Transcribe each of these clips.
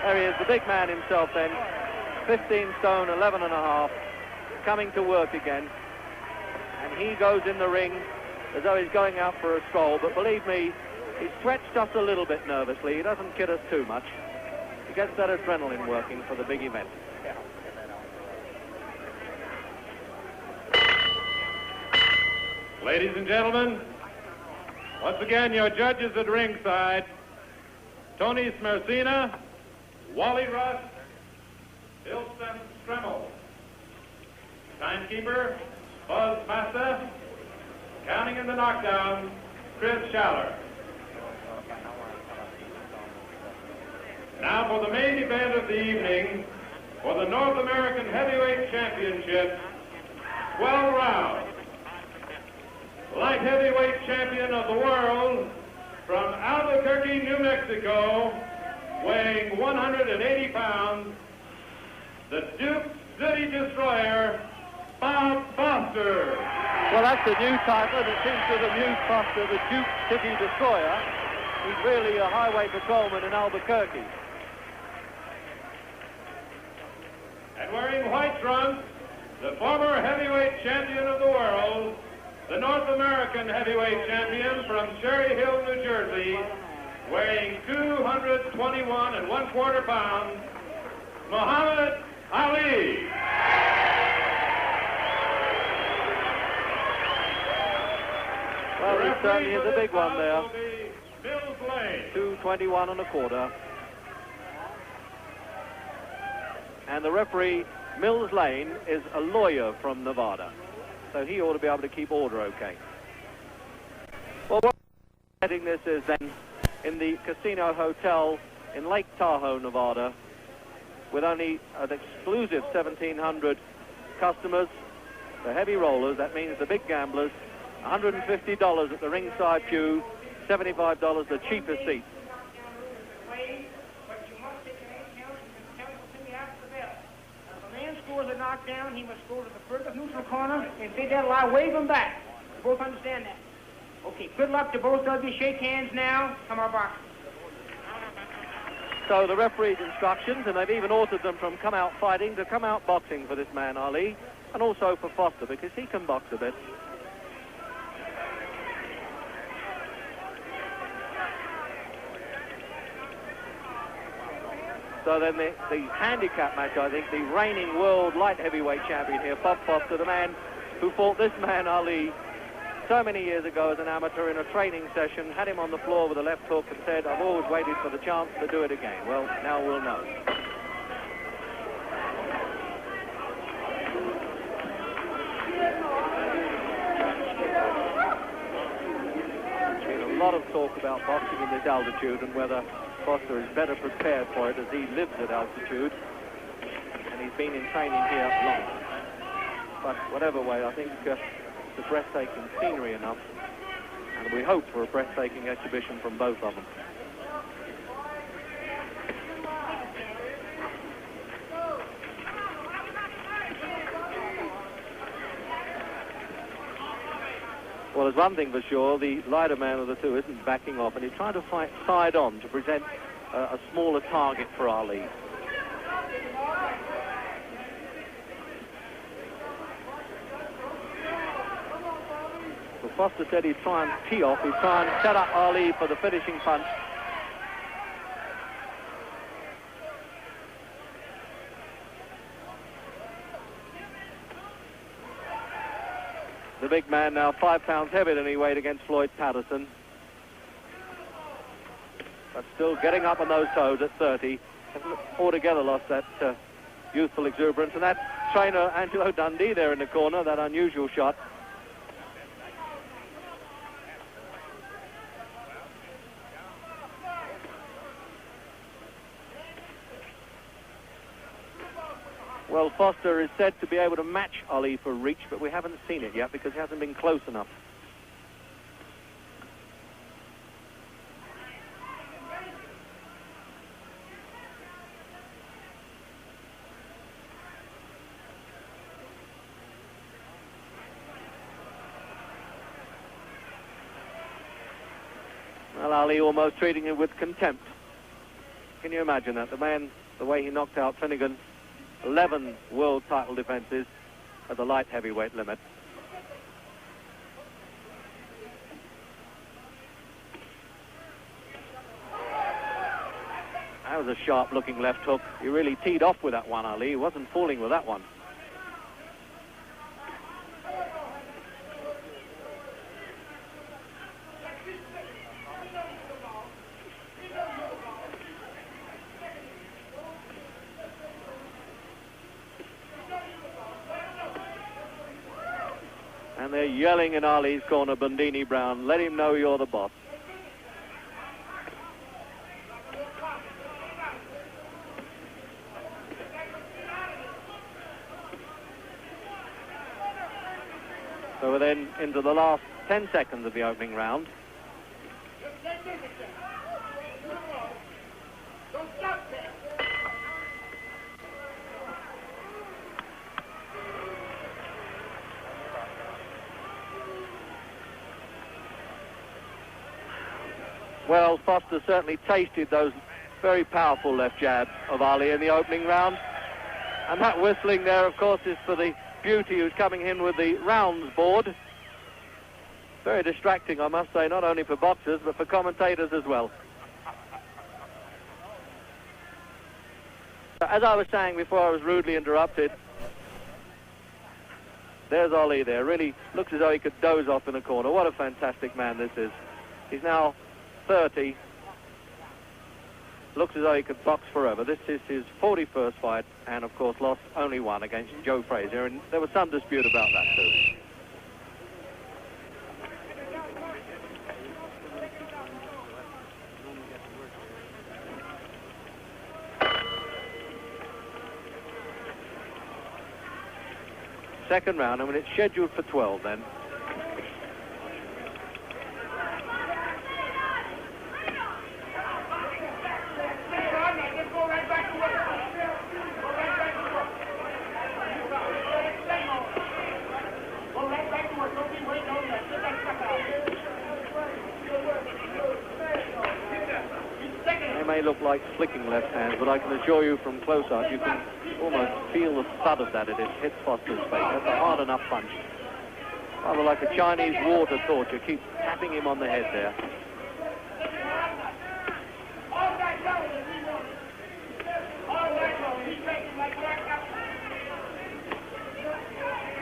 There he is, the big man himself then, 15 stone, 11 and a half, coming to work again. And he goes in the ring as though he's going out for a stroll, but believe me, he stretched us a little bit nervously. He doesn't kid us too much. He gets that adrenaline working for the big event. Ladies and gentlemen, once again, your judges at ringside, Tony Smersina, Wally Russ, Hilton Stremmel. Timekeeper, Buzz Massa. Counting in the knockdown, Chris Schaller. Now for the main event of the evening, for the North American Heavyweight Championship, 12 rounds. Light heavyweight champion of the world from Albuquerque, New Mexico, weighing 180 pounds, the Duke City Destroyer, Bob Foster. Well, that's the new title that seems to have amused Foster, the Duke City Destroyer. He's really a highway patrolman in Albuquerque. And wearing white trunks, the former heavyweight champion of the world, the North American heavyweight champion from Cherry Hill, New Jersey, weighing 221 1/4 pounds, Muhammad Ali. Well, he certainly is a big one there. Mills Lane. 221 1/4. And the referee, Mills Lane, is a lawyer from Nevada. So he ought to be able to keep order okay. Well, what setting this is then in the Casino Hotel in Lake Tahoe, Nevada, with only an exclusive 1,700 customers, the heavy rollers, that means the big gamblers, $150 at the ringside pew, $75 the cheapest seat. Scores a knockdown, he must go to the furthest neutral corner, and if they don't lie, wave him back. You both understand that? Okay, good luck to both of you. Shake hands now. Come on, box. So the referee's instructions, and they've even altered them from come out fighting to come out boxing for this man, Ali, and also for Foster, because he can box a bit. So then the handicap match, I think, the reigning world light heavyweight champion here, Bob Foster, the man who fought this man, Ali, so many years ago as an amateur in a training session, had him on the floor with a left hook and said, I've always waited for the chance to do it again. Well, now we'll know. There's been a lot of talk about boxing in this altitude and whether Foster is better prepared for it as he lives at altitude, and he's been in training here long. But whatever way, I think it's a breathtaking scenery enough, and we hope for a breathtaking exhibition from both of them. Well, there's one thing for sure, the lighter man of the two isn't backing off, and he's trying to fight side on to present a smaller target for Ali. So Foster said he'd try and tee off, he'd try and set up Ali for the finishing punch. The big man now 5 pounds heavier than he weighed against Floyd Patterson. But still getting up on those toes at 30. Hasn't altogether lost that youthful exuberance. And that trainer, Angelo Dundee, there in the corner, that unusual shot. Well, Foster is said to be able to match Ali for reach, but we haven't seen it yet because he hasn't been close enough. Well, Ali almost treating him with contempt. Can you imagine that? The man, the way he knocked out Finnegan, 11 world title defenses at the light heavyweight limit. That was a sharp-looking left hook. He really teed off with that one, Ali. He wasn't fooling with that one. And they're yelling in Ali's corner, Bundini Brown, let him know you're the boss. So we're then into the last 10 seconds of the opening round. Well, Foster certainly tasted those very powerful left jabs of Ali in the opening round. And that whistling there, of course, is for the beauty who's coming in with the rounds board. Very distracting, I must say, not only for boxers, but for commentators as well. As I was saying before I was rudely interrupted, there's Ali there. Really looks as though he could doze off in the corner. What a fantastic man this is. He's now 30. Looks as though he could box forever. This is his 41st fight, and of course lost only one against Joe Frazier, and there was some dispute about that too. Second round, I mean, it's scheduled for 12 then. Look like flicking left hands, but I can assure you from close up, you can almost feel the thud of that as it hits Foster's face. That's a hard enough punch. Rather like a Chinese water torch. You keep tapping him on the head there.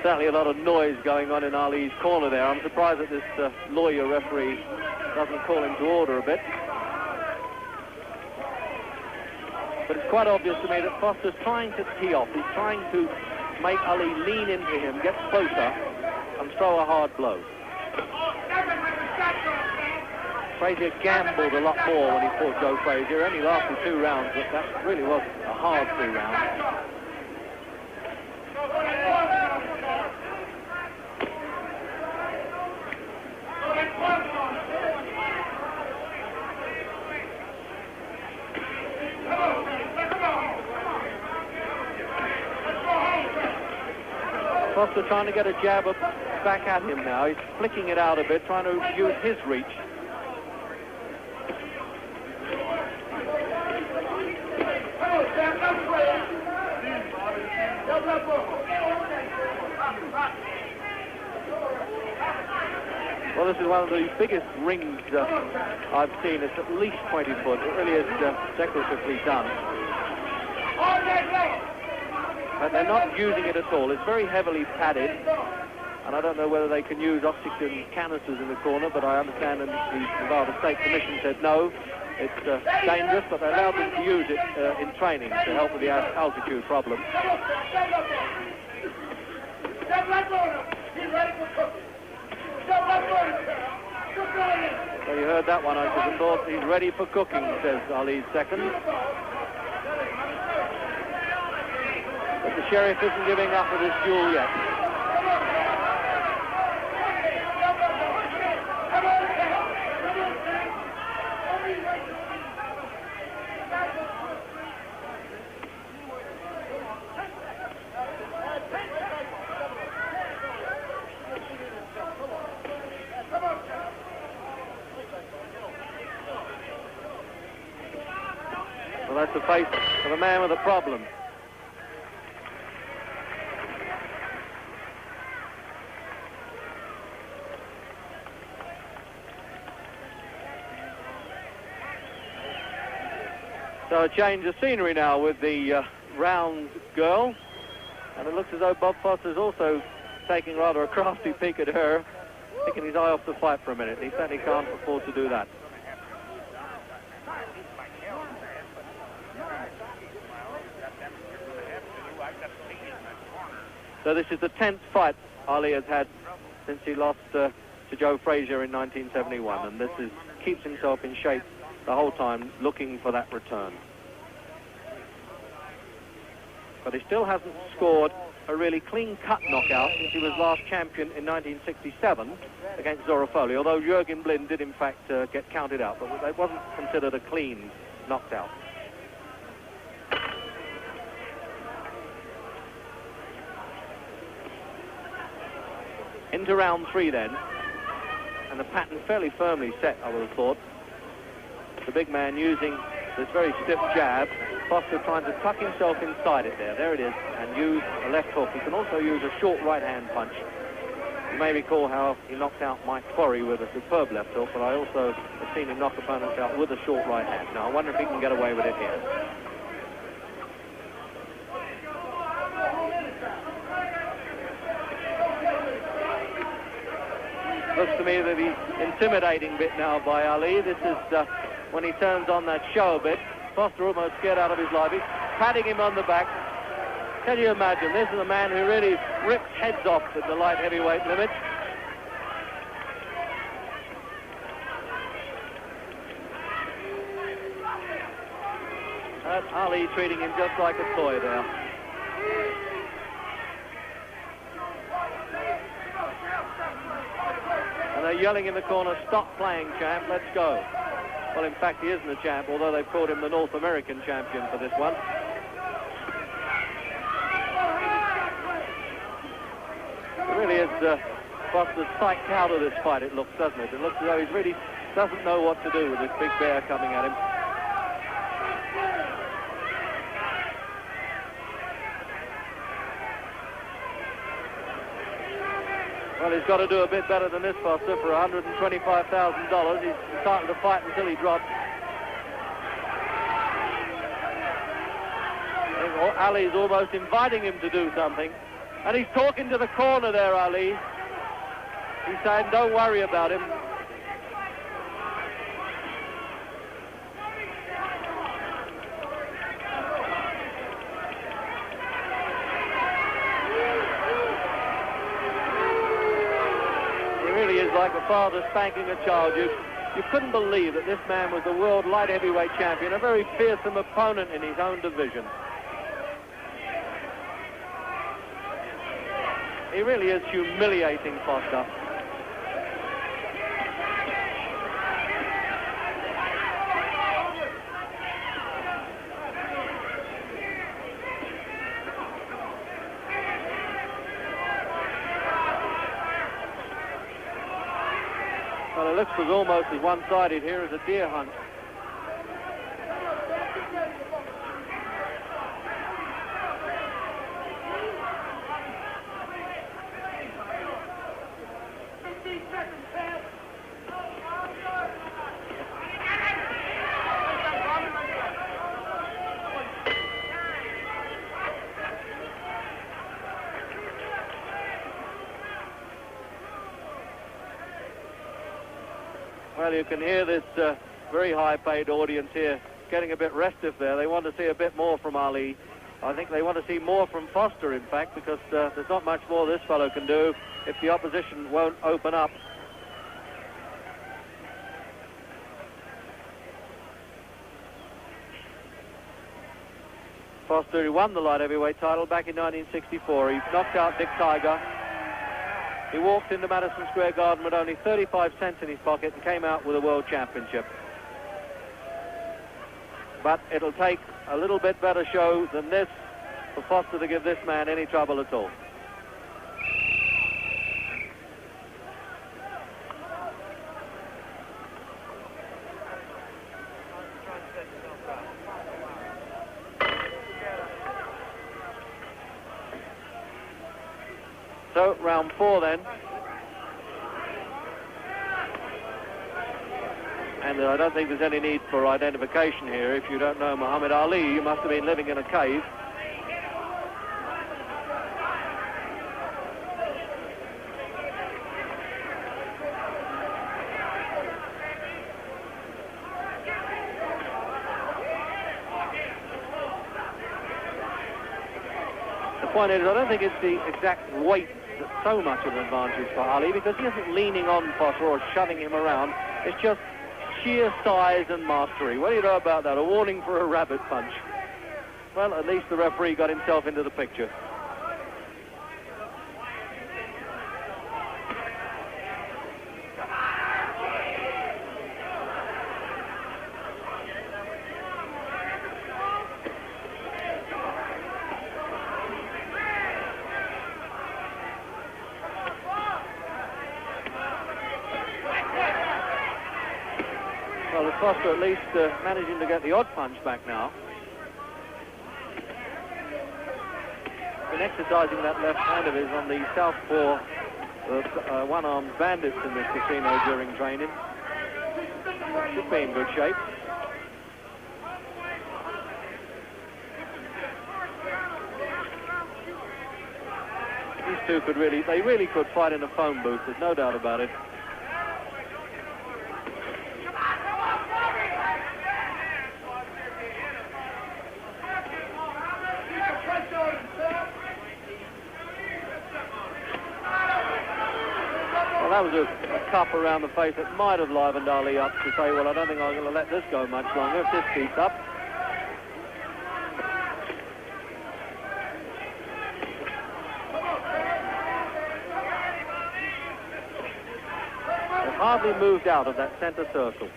Certainly a lot of noise going on in Ali's corner there. I'm surprised that this lawyer referee doesn't call him to order a bit. But it's quite obvious to me that Foster's trying to tee off. He's trying to make Ali lean into him, get closer, and throw a hard blow. Frazier gambled a lot more when he fought Joe Frazier. Only lasted 2 rounds, but that really wasn't a hard 2 rounds. Foster trying to get a jab back at him now. He's flicking it out a bit, trying to use his reach. Well, this is one of the biggest rings I've seen. It's at least 20 foot. It really is decoratively done. But they're not using it at all. It's very heavily padded, and I don't know whether they can use oxygen canisters in the corner, but I understand that the Nevada State Commission said no, it's dangerous, but they allowed them to use it in training to help with the altitude problem. So you heard that one, I should have thought. He's ready for cooking, says Ali's second. But the sheriff isn't giving up with this duel yet. Well, that's the face of a man with a problem. So a change of scenery now with the round girl. And it looks as though Bob Foster's also taking rather a crafty peek at her, taking his eye off the fight for a minute. He certainly can't afford to do that. So this is the 10th fight Ali has had since he lost to Joe Frazier in 1971, and this keeps himself in shape the whole time, looking for that return. But he still hasn't scored a really clean-cut knockout since he was last champion in 1967 against Zora Folley, although Jürgen Blind did in fact get counted out, but it wasn't considered a clean knockout. Into round 3 then, and the pattern fairly firmly set, I would have thought. The big man using this very stiff jab, Foster trying to tuck himself inside it there it is, and use a left hook. He can also use a short right-hand punch. You may recall how he knocked out Mike Quarry with a superb left hook, but I also have seen him knock opponents out with a short right hand. Now I wonder if he can get away with it here. Looks to me that the intimidating bit now by Ali. This is when he turns on that show a bit. Foster almost scared out of his life. He's patting him on the back. Can you imagine? This is a man who really rips heads off at the light heavyweight limit. And Ali treating him just like a toy there. And they're yelling in the corner, "Stop playing, champ, let's go." Well, in fact, he isn't a champ, although they've called him the North American champion for this one. It really is Foster's psyched out of this fight, it looks, doesn't it? It looks as though he really doesn't know what to do with this big bear coming at him. Well, he's got to do a bit better than this, Foster, for $125,000. He's entitled to fight until he drops. Ali's almost inviting him to do something. And he's talking to the corner there, Ali. He's saying, don't worry about him. Like a father spanking a child. You couldn't believe that this man was the world light heavyweight champion, a very fearsome opponent in his own division. He really is humiliating Foster. Well, it looks as almost as one-sided here as a deer hunt. Well, you can hear this very high-paid audience here getting a bit restive there. They want to see a bit more from Ali. I think they want to see more from Foster, in fact, because there's not much more this fellow can do if the opposition won't open up. Foster, who won the light heavyweight title back in 1964. He knocked out Dick Tiger. He walked into Madison Square Garden with only 35 cents in his pocket and came out with a world championship. But it'll take a little bit better show than this for Foster to give this man any trouble at all. So, round 4 then. And I don't think there's any need for identification here. If you don't know Muhammad Ali, you must have been living in a cave. The point is, I don't think it's the exact weight that's so much of an advantage for Ali, because he isn't leaning on Foster or shoving him around. It's just sheer size and mastery. What do you know about that? A warning for a rabbit punch. Well, at least the referee got himself into the picture. Well, Foster at least managing to get the odd punch back now. Been exercising that left hand of his on the southpaw one-armed bandits in this casino during training. Should be in good shape. These two they really could fight in a phone booth, there's no doubt about it. Well, that was a cup around the face that might have livened Ali up to say, well, I don't think I'm going to let this go much longer if this keeps up. They've hardly moved out of that centre circle.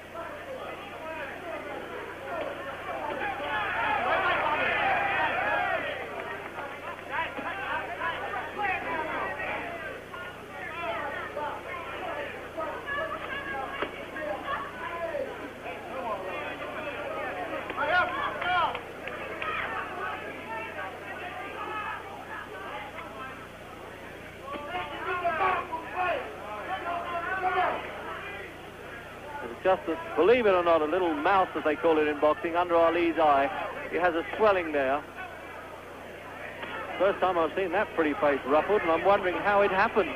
Just, believe it or not, a little mouse, as they call it in boxing, under Ali's eye. He has a swelling there. First time I've seen that pretty face ruffled, and I'm wondering how it happened.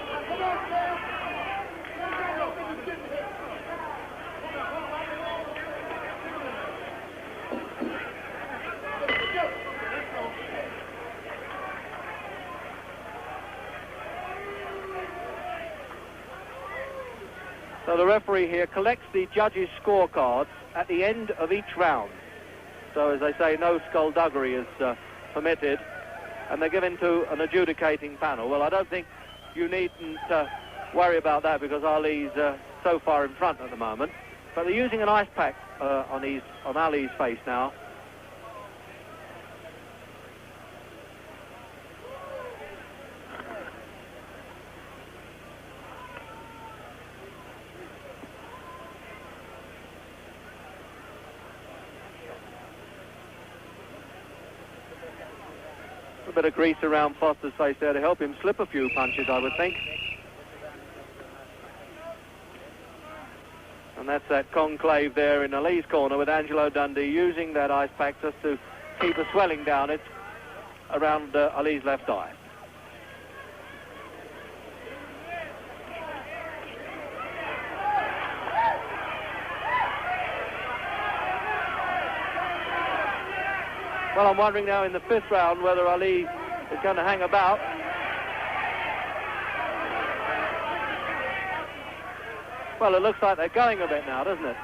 So the referee here collects the judges' scorecards at the end of each round. So, as they say, no skullduggery is permitted, and they're given to an adjudicating panel. Well, I don't think you needn't worry about that, because Ali's so far in front at the moment. But they're using an ice pack on Ali's face now. A bit of grease around Foster's face there to help him slip a few punches, I would think. And that's that conclave there in Ali's corner, with Angelo Dundee using that ice pack just to keep the swelling down it around Ali's left eye. Well, I'm wondering now in the 5th round whether Ali is going to hang about. Well, it looks like they're going a bit now, doesn't it?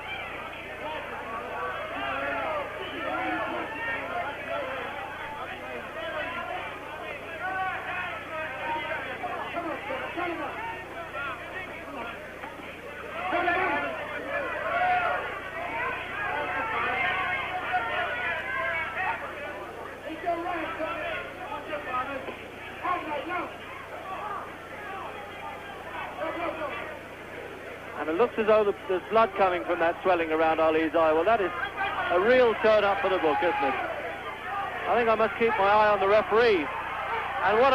And it looks as though there's blood coming from that swelling around Ali's eye. Well, that is a real turn up for the book, isn't it? I think I must keep my eye on the referee. And what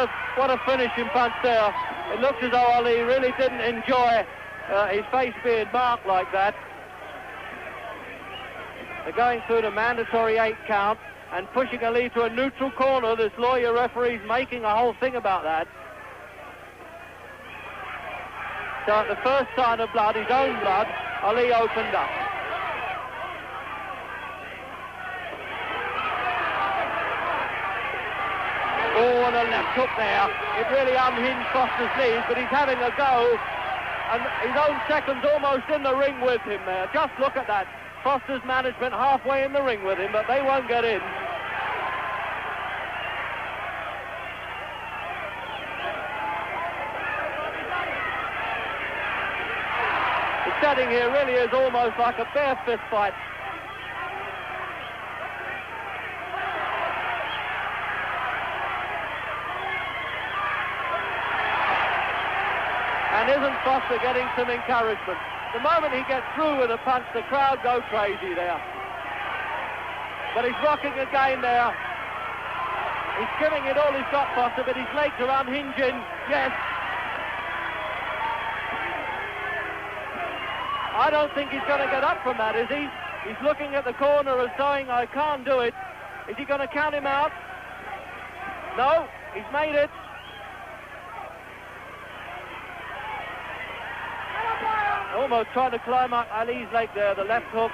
a finishing punch there It looks as though Ali really didn't enjoy his face being marked like that. They're going through the mandatory 8 count and pushing Ali to a neutral corner. This lawyer referee's making a whole thing about that. So at the first sign of blood, his own blood, Ali opened up. Oh, and a left hook there. It really unhinged Foster's knees, but he's having a go. And his own second's almost in the ring with him there. Just look at that. Foster's management halfway in the ring with him, but they won't get in. The setting here really is almost like a bare fist fight. And isn't Foster getting some encouragement? The moment he gets through with a punch, the crowd go crazy there. But he's rocking again there. He's giving it all he's got, Foster, but his legs are unhinging. Yes. I don't think he's going to get up from that, is he? He's looking at the corner and saying, I can't do it. Is he going to count him out? No, he's made it. Almost trying to climb up Ali's leg there, the left hook.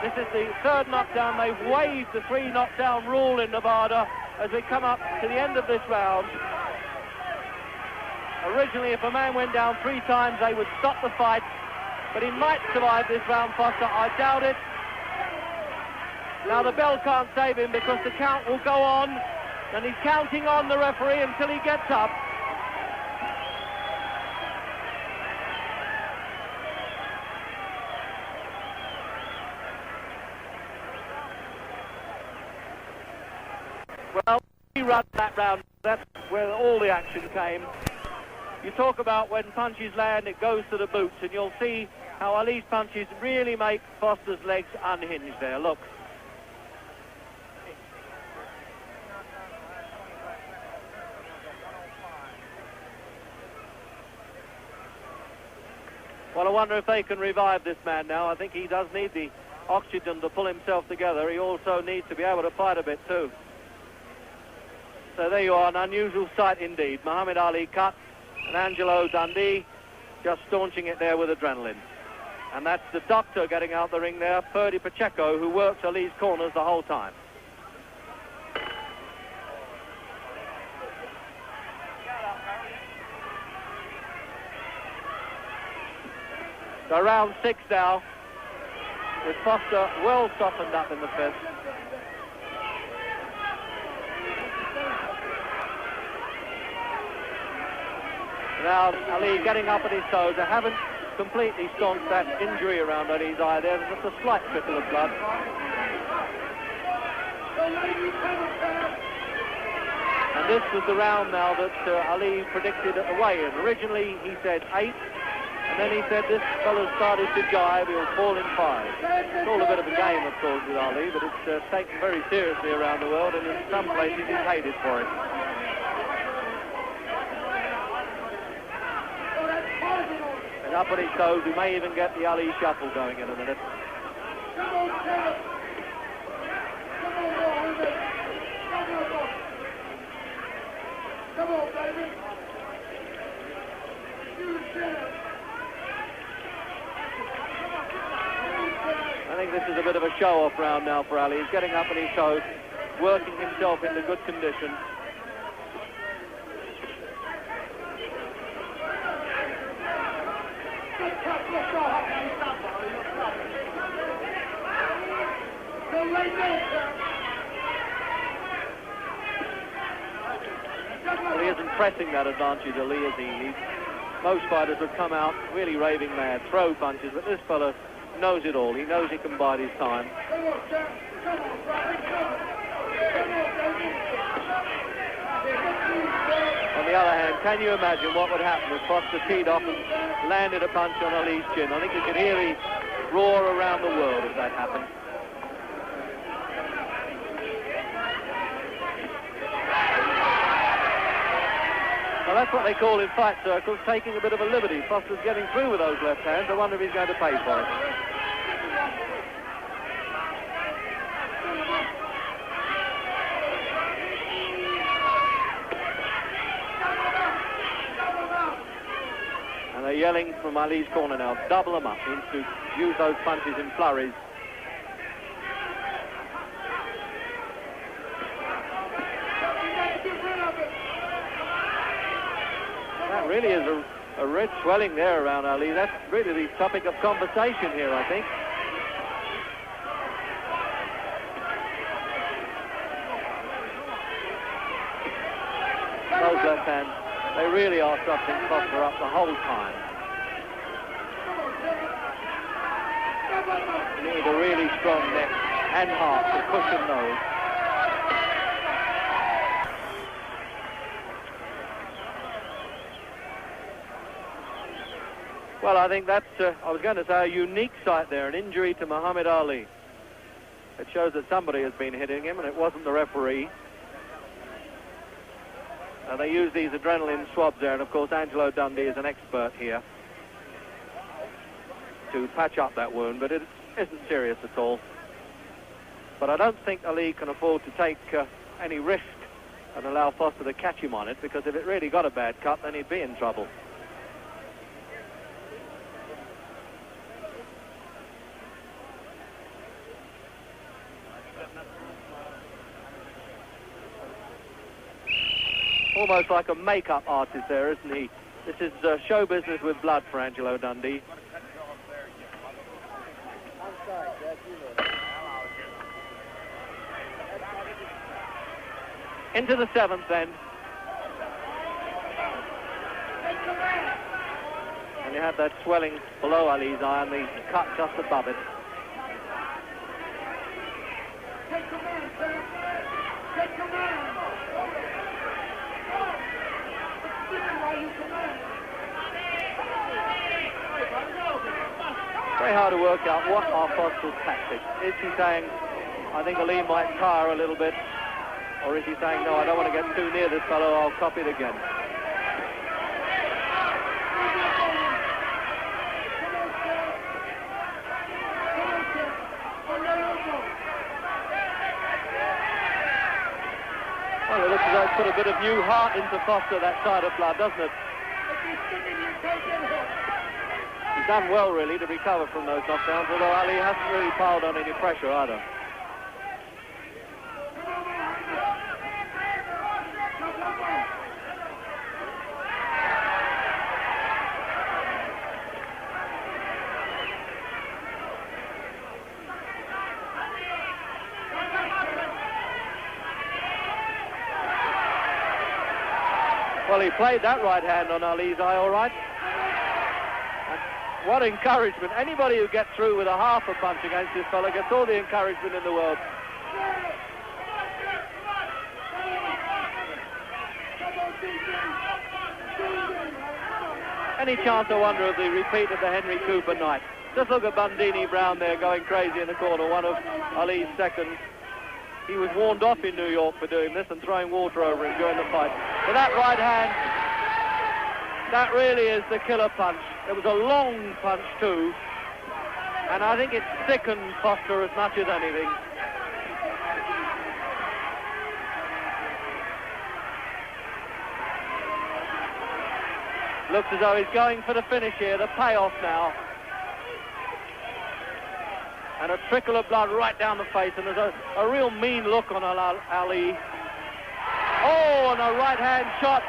This is the third knockdown. They've waived the 3 knockdown rule in Nevada as we come up to the end of this round. Originally, if a man went down 3 times, they would stop the fight. But he might survive this round, Foster. I doubt it. Now the bell can't save him because the count will go on. And he's counting on the referee until he gets up. Well, he ran that round. That's where all the action came. You talk about when punches land, it goes to the boots, and you'll see how Ali's punches really make Foster's legs unhinged there. Look. Well, I wonder if they can revive this man now. I think he does need the oxygen to pull himself together. He also needs to be able to fight a bit too. So there you are, an unusual sight indeed. Muhammad Ali cut, and Angelo Dundee just staunching it there with adrenaline. And that's the doctor getting out the ring there, Ferdy Pacheco, who works Ali's corners the whole time. So round 6 now, with Foster well softened up in the fifth. Now Ali getting up at his toes. They haven't completely staunched that injury around Ali's eye there. There's just a slight trickle of blood. And this was the round now that Ali predicted at the weigh-in. Originally he said 8, and then he said this fellow started to jive, he'll fall in 5. It's all a bit of a game, of course, with Ali, but it's taken very seriously around the world, and in some places he's hated for it. Up on his toes, we may even get the Ali shuffle going in a minute. Come on, Caleb. Come on, baby. Come on, baby. I think this is a bit of a show-off round now for Ali. He's getting up on his toes, working himself into good condition. Well, he isn't pressing that advantage, Ali, is he? Most fighters would come out really raving mad, throw punches, but this fellow knows it all. He knows he can bide his time. On the other hand, can you imagine what would happen if Foster teed off and landed a punch on Ali's chin? I think you could hear the roar around the world if that happened. Well, That's what they call in fight circles taking a bit of a liberty. Foster's getting through with those left hands. I wonder if he's going to pay for it. And they're yelling from Ali's corner now, double them up. He needs to use those punches in flurries. That really is a red swelling there around Ali. That's really the topic of conversation here, I think. Those left hands, they really are something Foster up the whole time. You need a really strong neck and heart to cushion those. Well, I think that's, I was going to say, a unique sight there, an injury to Muhammad Ali. It shows that somebody has been hitting him, and it wasn't the referee. They use these adrenaline swabs there, and of course Angelo Dundee is an expert here to patch up that wound, but it isn't serious at all. But I don't think Ali can afford to take any risk and allow Foster to catch him on it, because if it really got a bad cut, then he'd be in trouble. Almost like a makeup artist there, isn't he? This is show business with blood for Angelo Dundee. Into the seventh then. And you have that swelling below Ali's eye and the cut just above it. Take command, Sam. Take command. Very hard to work out what are Foster's tactics. Is he saying, I think Ali might tire a little bit, or is he saying, no, I don't want to get too near this fellow, I'll copy it again? Well, it looks as though it's put a bit of new heart into Foster, that side of blood, doesn't it? He's done well, really, to recover from those knockdowns, although Ali hasn't really piled on any pressure either. Well, he played that right hand on Ali's eye all right. And what encouragement. Anybody who gets through with a half a punch against this fellow gets all the encouragement in the world. Any chance, I wonder, of the repeat of the Henry Cooper night? Just look at Bundini Brown there going crazy in the corner, one of Ali's seconds. He was warned off in New York for doing this and throwing water over him during the fight. But that right hand, that really is the killer punch. It was a long punch too, and I think it sickened Foster as much as anything. Looks as though he's going for the finish here, the payoff now. And a trickle of blood right down the face, and there's a real mean look on Ali. Oh, and a right-hand shot.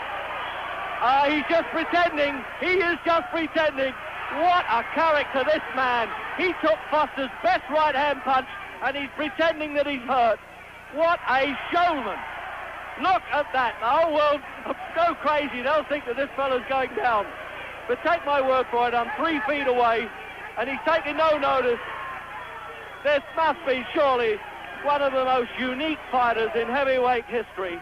He's just pretending. He is just pretending. What a character, this man. He took Foster's best right-hand punch, and he's pretending that he's hurt. What a showman. Look at that. The whole world go crazy. They'll think that this fellow's going down. But take my word for it, I'm 3 feet away, and he's taking no notice. This must be surely one of the most unique fighters in heavyweight history.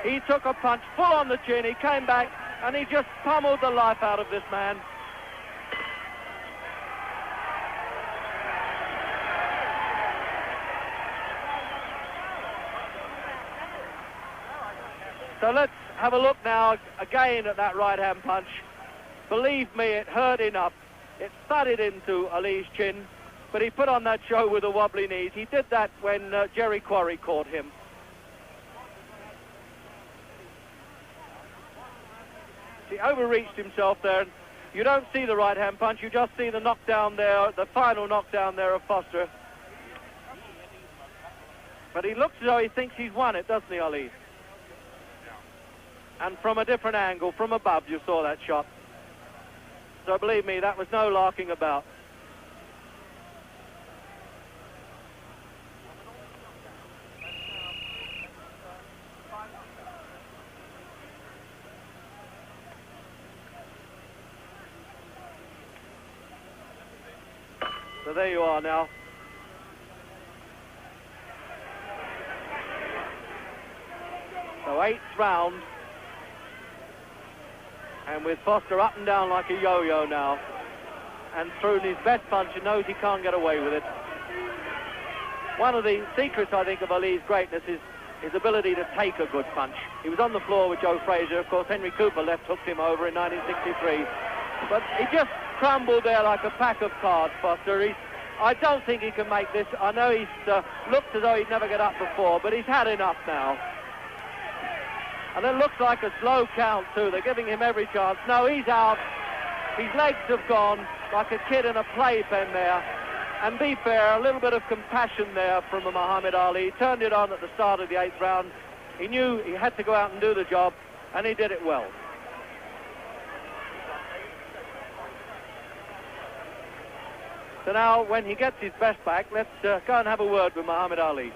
He took a punch full on the chin, he came back, and he just pummeled the life out of this man. So let's have a look now again at that right-hand punch. Believe me, it hurt enough. It thudded into Ali's chin, but he put on that show with the wobbly knees. He did that when Jerry Quarry caught him. He overreached himself there. You don't see the right-hand punch, you just see the knockdown there, the final knockdown there of Foster. But he looks as though he thinks he's won it, doesn't he, Ali? And from a different angle, from above, you saw that shot. So believe me, that was no larking about. So there you are now. So 8th round. And with Foster up and down like a yo-yo now. And through his best punch and knows he can't get away with it. One of the secrets, I think, of Ali's greatness is his ability to take a good punch. He was on the floor with Joe Frazier. Of course, Henry Cooper left-hooked him over in 1963. But he just crumbled there like a pack of cards, Foster. I don't think he can make this. I know he's looked as though he'd never get up before, but he's had enough now. And it looks like a slow count, too. They're giving him every chance. No, he's out. His legs have gone like a kid in a playpen there. And be fair, a little bit of compassion there from Muhammad Ali. He turned it on at the start of the 8th round. He knew he had to go out and do the job, and he did it well. So now, when he gets his best back, let's go and have a word with Muhammad Ali.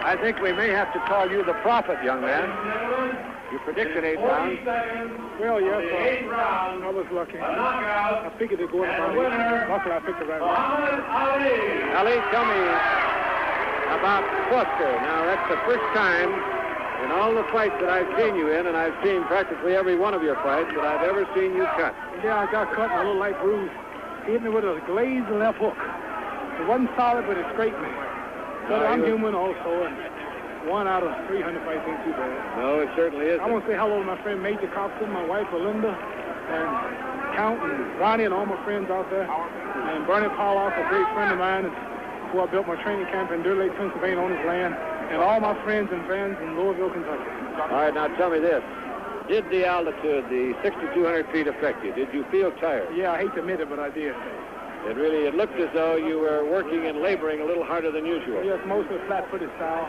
I think we may have to call you the prophet, young man. You predicted 8 rounds. Well, yes, I was lucky. I figured it'd go in about 8. Luckily, I picked the right one. Ali, tell me about Foster. Now, that's the first time in all the fights that I've seen you in, and I've seen practically every one of your fights, that I've ever seen you cut. Yeah, I got cut and a little light bruise. He hit me with a glazed left hook. It wasn't solid, but it straightened me. But I'm human also, and 1 out of 300 fights ain't too bad. No, it certainly isn't. I want to say hello to my friend Major Coxon, my wife Belinda, and Count and Ronnie and all my friends out there. And Bernie Pawloff, a great friend of mine, who I built my training camp in Deer Lake, Pennsylvania on his land. And all my friends and fans in Louisville, Kentucky. All right, now tell me this. Did the altitude, the 6,200 feet, affect you? Did you feel tired? Yeah, I hate to admit it, but I did. It looked as though you were working and laboring a little harder than usual. Yes, mostly flat-footed style.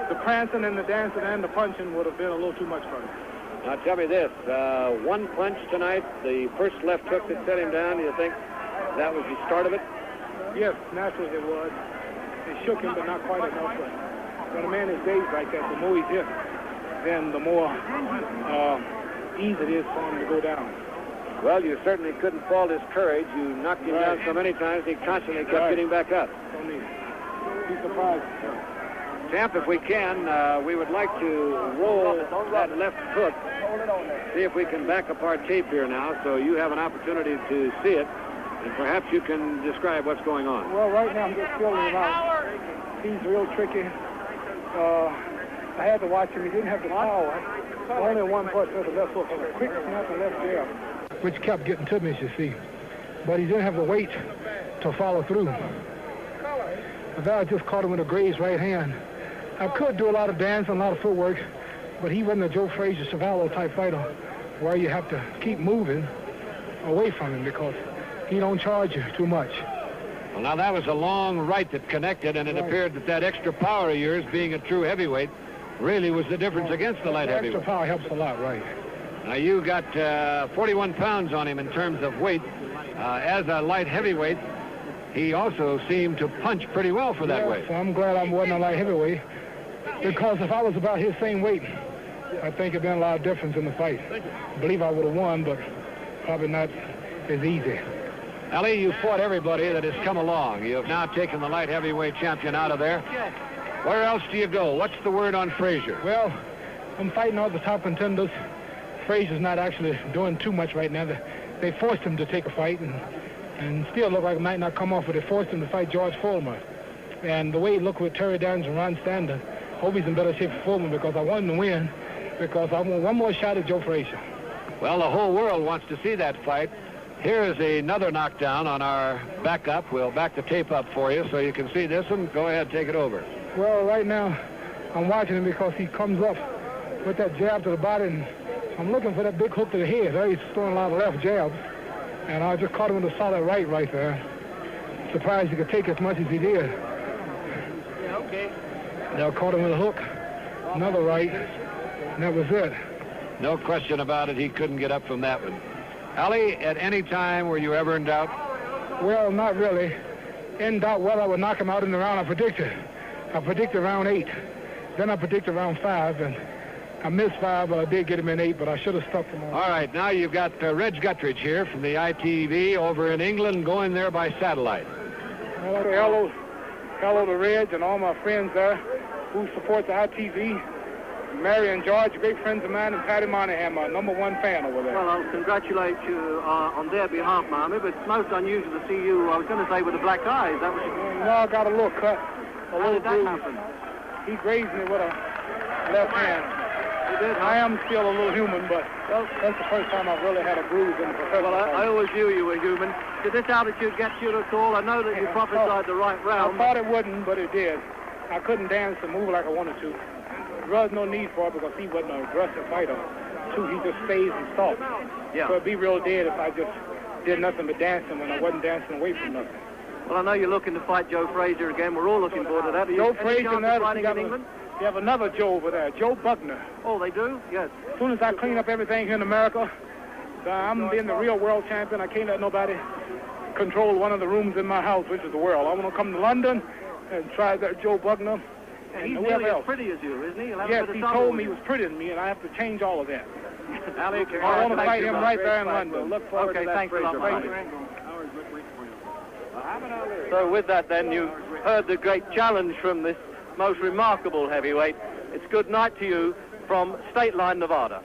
The prancing and the dancing and the punching would have been a little too much for me. Now tell me this, one punch tonight, the first left hook that set him down, do you think that was the start of it? Yes, naturally it was. It shook him, but not quite enough. But when a man is dazed like that, the more he's hit, then the more easy it is for him to go down. Well, you certainly couldn't fault his courage. You knocked him down so many times, he constantly kept getting back up. Only be surprised. Champ, if we can, we would like to roll that left hook. See if we can back up our tape here now, so you have an opportunity to see it, and perhaps you can describe what's going on. Well, right now I'm just feeling him out. He's real tricky. I had to watch him. He didn't have the power. Only one punch with the left hook, and a quick snap and left jab, which kept getting to me, as you see. But he didn't have the weight to follow through. But I just caught him with a grazed right hand. I could do a lot of dancing, a lot of footwork, but he wasn't a Joe Frazier, Savallo type fighter where you have to keep moving away from him because he don't charge you too much. Well, now that was a long right that connected, and it appeared that that extra power of yours, being a true heavyweight, really was the difference against the light heavyweight. Extra power helps a lot, right. Now, you got 41 pounds on him in terms of weight. As a light heavyweight, he also seemed to punch pretty well for that weight. So I'm glad I wasn't a light heavyweight, because if I was about his same weight, I think it'd been a lot of difference in the fight. I believe I would have won, but probably not as easy. Ali, you fought everybody that has come along. You have now taken the light heavyweight champion out of there. Where else do you go? What's the word on Frazier? Well, I'm fighting all the top contenders. Frazier's not actually doing too much right now. They forced him to take a fight, and still look like it might not come off, but they forced him to fight George Foreman. And the way he looked with Terry Downs and Ron Stander, hope he's in better shape for Foreman, because I want him to win, because I want one more shot at Joe Frazier. Well, the whole world wants to see that fight. Here is another knockdown on our backup. We'll back the tape up for you so you can see this one. Go ahead, take it over. Well, right now, I'm watching him because he comes up with that jab to the body, and I'm looking for that big hook to the head. He's throwing a lot of left jabs, and I just caught him with a solid right there. Surprised he could take as much as he did. Yeah, okay. Now caught him with a hook, another right, and that was it. No question about it, he couldn't get up from that one. Ali, at any time were you ever in doubt? Well, not really. In doubt whether I would knock him out in the round I predicted. I predicted round 8. Then I predicted round 5, and I missed 5, but I did get him in 8, but I should have stuck him on. All right, now you've got Reg Guttridge here from the ITV over in England, going there by satellite. Well, hello to Reg and all my friends there who support the ITV. Mary and George, great friends of mine, and Patty Monahan, my #1 fan over there. Well, I'll congratulate you on their behalf, Marmy, but it's most unusual to see you, I was going to say, with a black eye. Is that what you... No, I got a little cut, a little did that bruise. happen? He grazed me with a left hand. You did? I am still a little human, but that's the first time I've really had a bruise in the professional Well, I fight. always knew you were human. Did this altitude get you at all? I know that you prophesied the right round. I thought it wouldn't, but it did. I couldn't dance and move like I wanted to. There was no need for it because he wasn't an aggressive fighter. Too, he just stays and stalks. Yeah. So it'd be real dead if I just did nothing but dancing when I wasn't dancing away from nothing. Well, I know you're looking to fight Joe Frazier again. We're all looking forward to that. Joe Frazier and and fighting in England? You have another Joe over there, Joe Buckner. Oh, they do? Yes. As soon as I clean up everything here in America, I'm being the real world champion. I can't let nobody control one of the rooms in my house, which is the world. I want to come to London and try that Joe Buckner. And he's nearly as pretty as you, isn't he? He'll have Yes, a bit he of trouble told with me he you. was prettier than me, and I have to change all of that. Ali, I want to fight him right there in London. Look forward to that. Thanks a lot, Frazier. Marty. So with that, then, you heard the great challenge from this most remarkable heavyweight. It's good night to you from State Line, Nevada.